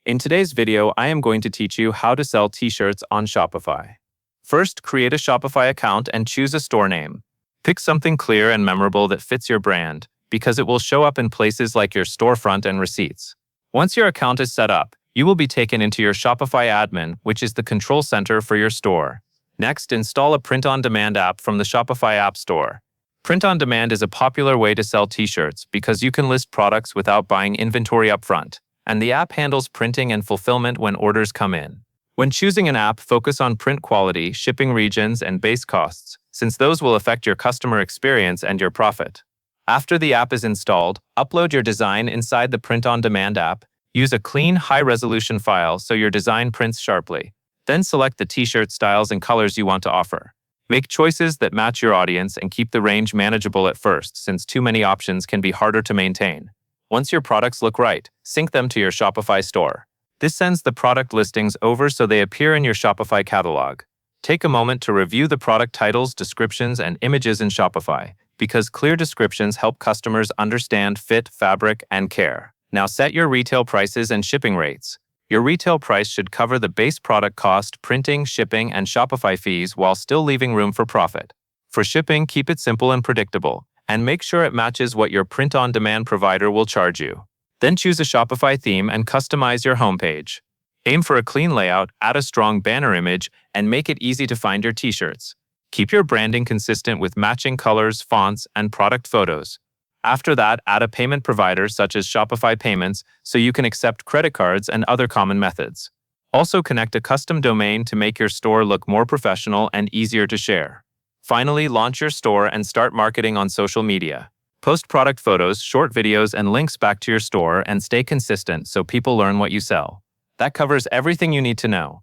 In today's video, I am going to teach you how to sell t-shirts on Shopify. First, create a Shopify account and choose a store name. Pick something clear and memorable that fits your brand, because it will show up in places like your storefront and receipts. Once your account is set up, you will be taken into your Shopify admin, which is the control center for your store. Next, install a print-on-demand app from the Shopify App Store. Print-on-demand is a popular way to sell t-shirts because you can list products without buying inventory upfront, and the app handles printing and fulfillment when orders come in. When choosing an app, focus on print quality, shipping regions, and base costs, since those will affect your customer experience and your profit. After the app is installed, upload your design inside the print-on-demand app. Use a clean, high-resolution file so your design prints sharply. Then select the t-shirt styles and colors you want to offer. Make choices that match your audience and keep the range manageable at first, since too many options can be harder to maintain. Once your products look right, sync them to your Shopify store. This sends the product listings over so they appear in your Shopify catalog. Take a moment to review the product titles, descriptions, and images in Shopify, because clear descriptions help customers understand fit, fabric, and care. Now set your retail prices and shipping rates. Your retail price should cover the base product cost, printing, shipping, and Shopify fees while still leaving room for profit. For shipping, keep it simple and predictable, and make sure it matches what your print-on-demand provider will charge you. Then choose a Shopify theme and customize your homepage. Aim for a clean layout, add a strong banner image, and make it easy to find your t-shirts. Keep your branding consistent with matching colors, fonts, and product photos. After that, add a payment provider such as Shopify Payments so you can accept credit cards and other common methods. Also connect a custom domain to make your store look more professional and easier to share. Finally, launch your store and start marketing on social media. Post product photos, short videos, and links back to your store and stay consistent so people learn what you sell. That covers everything you need to know.